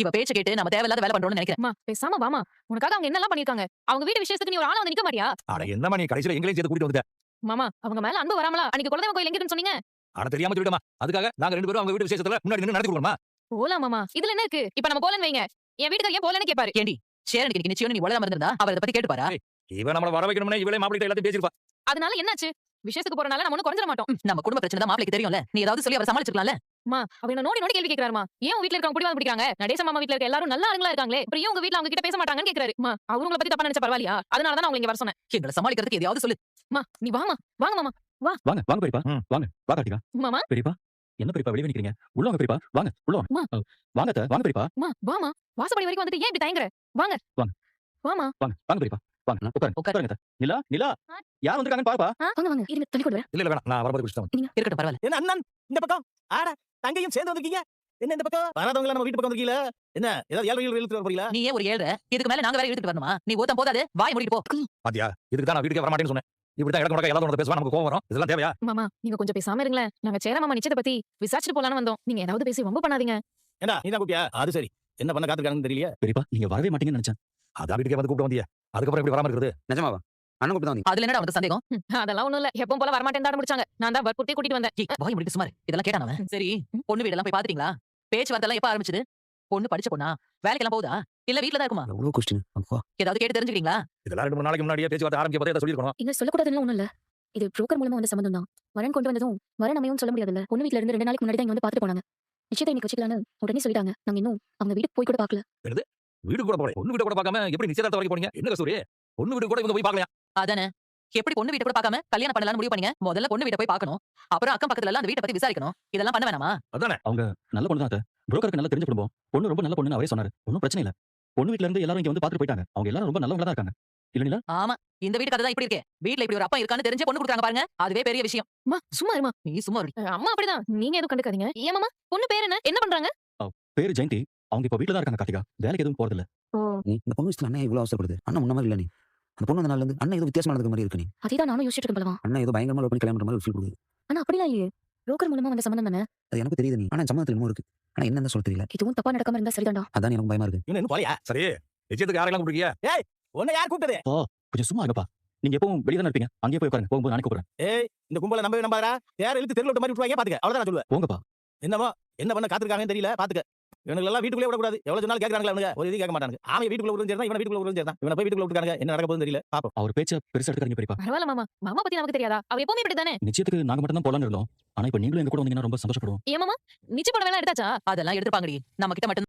இவ பேச்ச கேட்டு நம்ம தேவையில்லாத வேலை பண்றோம்னு நினைக்கிறேன். அம்மா பேசாம வாமா. உனக்காக அவங்க என்னெல்லாம் பண்ணிருக்காங்க. அவங்க வீட்டு விஷயத்துக்கு நீ ஒரு ஆளா வந்து நிக்க மாட்டியா? அட என்னமா நீ கடைசில எங்களையும் சேர்த்து கூட்டிட்டு வந்துட்ட. மாமா அவங்க மேல அன்பு வராமலா? அன்னைக்கு குலதெய்வம் கோயில் எங்க இருக்குன்னு சொன்னீங்க? ஆனா தெரியாம சொல்லிட்டமா. அதுக்காக நாங்க ரெண்டு பேரும் அவங்க வீட்டு விசேஷத்துல முன்னாடி நின்னு நடத்தி கொடுக்கணுமா? போலாம் மாமா. இதுல என்ன இருக்கு? இப்ப நம்ம போலன்னு வைங்க. என் வீட்டுக்கு ஏன் போலன்னு கேட்பாரு. ஏண்டி சேரனுக்கு இன்னைக்கு நிச்சயம் நீ உலகம் இருந்திருந்தா அவர் இத பத்தி கேட்டு பாரா. இவ நம்மள வர வைக்கணும்னே இவளே மாப்பிள்ளை எல்லாத்தையும் பேசிருப்பா. அதனால என்னாச்சு? விஷயத்துக்கு போறனால நம்ம ஒண்ணும் குறைஞ்சிர மாட்டோம். நம்ம குடும்ப பிரச்சனை தான் மாப்பிளைக்கு தெரியும்ல. நீ ஏதாவது சொல்லி அவரை சமாளிச்சிருக்கலாம்ல. அம்மா அவ என்ன நோடி நோடி கேள்வி கேக்குறாருமா. ஏன் உங்க வீட்ல இருக்கவங்க பிடிவாதம் பிடிக்கிறாங்க? நடேச மாமா வீட்ல இருக்க எல்லாரும் நல்ல ஆளுங்களா இருக்காங்களே. அப்புறம் ஏன் உங்க வீட்ல அவங்க கிட்ட பேச மாட்டாங்கன்னு கேக்குறாரு. அம்மா அவங்க உங்களை பத்தி தப்பா நினைச்சா பரவாயில்லையா? அதனால தான் நான் உங்களை இங்க வர சொன்னேன். எங்களை சமாளிக்கிறதுக்கு எதையாவது சொல்லு. அம்மா நீ வாமா. வாங்க மாமா. வாங்க வாங்க பெரியப்பா. வாங்க வா கார்த்திகா. மாமா பெரியப்பா என்ன பெரியப்பா வெளிய நிக்கிறீங்க? உள்ள வாங்க பெரியப்பா. வாங்க உள்ள வாங்க. அம்மா. வாங்க அத்தை வாங்க பெரியப்பா. அம்மா வாமா. வாசப்படி வரைக்கும் வந்துட்டு ஏன் இப்படி தயங்குற? வாங்க. வாங்க. வாமா. வாங்க வாங்க பெரியப்பா. வாங்க உட்காருங்க உட்காருங்க அத்தை. நிலா நிலா யார் வந்திருக்காங்கன்னு பாருப்பா. வாங்க வாங்க. இருங்க தண்ணி கொண்டு வரேன். இல்ல வேணாம். நான் வரும்போது குடிச்சிட்டேன். இருக்கட்டும் பரவாயில்ல. என்ன அண்ணன் இந்த பக்கம் ஆட தங்கையும் சேர்ந்து வந்திருக்கீங்க. என்ன இந்த பக்கம் வராதவங்க நம்ம வீட்டு பக்கம் வந்திருக்கீல? என்ன ஏதாவது ஏழை இழுத்து வர போறீங்களா? நீ ஏன் ஒரு ஏழ்ற? இதுக்கு மேல நாங்க வேற இழுத்துட்டு வரணுமா? நீ ஓத்தம் போதாது வாய் மூடிட்டு போ. பாத்தியா? இதுக்கு தான் நான் வீட்டுக்கே வர மாட்டேன்னு சொன்னேன். இப்படி தான் இடக்கு முடக்க எல்லாரும் பேசுவா நமக்கு கோவம் வரும். இதெல்லாம் தேவையா? மாமா நீங்க கொஞ்சம் பேசாம இருங்களேன். நாங்க சேர மாமா நிச்சயத்தை பத்தி விசாரிச்சுட்டு போலான்னு வந்தோம். நீங்க ஏதாவது பேசி வம்பு பண்ணாதீங்க. ஏண்டா நீ தான் கூப்பிட்டியா? அது சரி. என்ன பண்ண காத்துக்காங்கன்னு தெரியல. பெரியப்பா நீங்க வரவே மாட்டீங்கன்னு நினைச்சேன். அதான் வீட்டுக்கே வந்து கூப்பிட்டு வந்தியா? அதுக்கப்புறம் எப்படி வராம இருக்குது? நிஜமாவா? அண்ணன் கூப்பிட்டு தான் வந்தீங்க. அதுல என்னடா உனக்கு சந்தேகம்? அதெல்லாம் ஒண்ணும் இல்ல. எப்பவும் போல வரமாட்டேன்னு தான் முடிச்சாங்க. நான் தான் வற்புறுத்தி கூட்டிட்டு வந்தேன். ஏய், வாய் மூடிட்டு சுமார். இதெல்லாம் கேட்டான் அவன். சரி பொண்ணு வீடெல்லாம் போய் பாத்துட்டீங்களா? பேச்சுவார்த்தை எல்லாம் எப்ப ஆரம்பிச்சது? பொண்ணு படிச்ச பொண்ணா? வேலைக்கெல்லாம் போகுதா? இல்ல வீட்ல தான் இருக்குமா? எவ்வளவு கொஸ்டின் அப்பா. ஏதாவது கேட்டு தெரிஞ்சுக்கிறீங்களா? இதெல்லாம் 2 3 நாளைக்கு முன்னாடியே பேச்சுவார்த்தை ஆரம்பிக்க போதே அதை சொல்லிருக்கணும். இங்க சொல்லக்கூடாதுன்னு ஒண்ணும் இல்ல. இது புரோக்கர் மூலமா வந்த சம்பந்தம் தான். வரன் கொண்டு வந்ததும் வரன் அமையும் சொல்ல முடியாதுல்ல. பொண்ணு வீட்ல இருந்து 2 நாளைக்கு முன்னாடி தான் இங்க வந்து பாத்துட்டு போனாங்க. நிச்சயத்தை இன்னைக்கு வச்சுக்கலான்னு உடனே சொல்லிட்டாங்க. நாங்க இன்னும் அவங்க வீட்டுக்கு போய் கூட பாக்கல. வீடு கூட போறேன். பொண்ணு வீடு கூட பார்க்காம எப்படி நிச்சயதார்த்தம் வரைக்கும் போனீங்க? என்ன கஸ்தூரி? பொண்ணு வீடு கூட இவங்க போய் பார்க்கலையா? அதானே. எப்படி பொண்ணு வீட்டை கூட பார்க்காம கல்யாணம் பண்ணலாம்னு முடிவு பண்ணீங்க? முதல்ல பொண்ணு வீட்டை போய் பார்க்கணும். அப்புறம் அக்கம் பக்கத்துல எல்லாம் அந்த வீட்டை பத்தி விசாரிக்கணும். இதெல்லாம் பண்ண வேணாமா? அதானே. நல்ல பொண்ணு தான் அத்தை. புரோக்கருக்கு நல்லா தெரிஞ்ச குடும்பம். பொண்ணு ரொம்ப நல்ல பொண்ணுன்னு அவரே சொன்னாரு. ஒன்றும் பிரச்சனை இல்ல. பொண்ணு வீட்ல இருந்து எல்லாரும் இங்க வந்து பாத்துட்டு போயிட்டாங்க. அவங்க எல்லாரும் ரொம்ப நல்லவங்களா தான் இருக்காங்க. இல்ல நிலா? ஆமா. இந்த வீட்டு கதை தான் இப்படி இருக்கே. வீட்ல இப்படி ஒரு அப்பா இருக்கான்னு தெரிஞ்சு பொண்ணு கொடுக்குறாங்க பாருங்க. அதுவே பெரிய விஷயம். அம்மா சும்மா இருமா. நீ சும்மா இருடி. அம்மா அப்படிதான். நீங்க எதுவும் கண்டுக்காதீங்க. ஏன் மாமா? பொண்ணு பேர் என்ன? என்ன பண்றாங்க? பேரு ஜெயந்தி. அவங்க இப்ப வீட்ல தான் இருக்காங்க கார்த்திகா. வேலைக்கு எதுவும் போறது இல்ல. நீ இந்த பொண்ணு விஷயத்துல அண்ணன் இவ்வளவு அவசரப்படுது. அண்ணன் முன்ன மாதிரி இல்ல நீ. அந்த பொண்ணு நாள்ல இருந்து அண்ணன் ஏதோ வித்தியாசமா நடந்துக்க மாதிரி இருக்கு நீ. அதேதான் நானும் யோசிச்சுட்டு இருக்கேன் பலவா. அண்ணன் ஏதோ பயங்கரமா லவ் பண்ணி கல்யாணம் பண்ற மாதிரி ஒரு ஃபீல் கொடுக்குது. ஆனா அப்படிலாம் இல்லையே. புரோக்கர் மூலமா வந்த சம்பந்தம் தானே. அது எனக்கு தெரியுது நீ. ஆனா சம்மதத்துல இன்னும் இருக்கு. ஆனா என்னன்னு சொல்ல தெரியல. இதுவும் தப்பா நடக்காம இருந்தா சரிதான்டா. அதான் எனக்கு பயமா இருக்கு. இன்னும் போலையா? சரி. நிச்சயத்துக்கு யாரெல்லாம் கூப்பிடுறீங்க? உன்னை யார் கூப்பிட்டது? கொஞ்சம் சும்மா இருங்கப்பா. நீங்க எப்பவும் வெளிய தான இருப்பீங்க. அங்கேயே போய் உட்காருங்க. போகும்போது நானே கூப்பிடுறேன். ஏய் இந்த கும்பல நம்பவே நம்பாதடா. யார் இழுத்து தெருல விட்ட மாதிரி விட்டுவாங்க பாத்துக்க. அவ்வளவுதான் நான் சொல்லுவேன். போங்கப்பா. என்னமோ என்ன பண்ண காத்துருக்காங்கன்னு தெரியல பாத்துக்க. இவனுங்க எல்லாம் வீட்டுக்குள்ளே விடக்கூடாது. எவ்வளவு சொன்னாலும் கேக்குறாங்களா இவனுங்க? ஒரு இது கேட்க மாட்டாங்க. ஆமே வீட்டுக்குள்ள விடுறது சரிதான். இவனை வீட்டுக்குள்ள விடுறது சரிதான். இவனை போய் வீட்டுக்குள்ள விட்டுருக்காங்க. என்ன நடக்க போகுதுன்னு தெரியல. பாப்போம். அவர் பேச்ச பெருசா எடுத்துக்காதீங்க பெரியப்பா. பரவாயில்ல மாமா. மாமா பத்தி நமக்கு தெரியாதா? அவர் எப்பவுமே இப்படிதானே. நிச்சயத்துக்கு நாங்க மட்டும் தான் போலாம்னு இருந்தோம். ஆனா இப்ப நீங்களும் எங்க கூட வந்தீங்கன்னா ரொம்ப சந்தோஷப்படுவோம். ஏன் மாமா? நிச்சய படம் எல்லாம் எடுத்தாச்சா? அதெல்லாம் எடுத்துப்பாங்கடி. நம்ம கிட்ட மட்டும்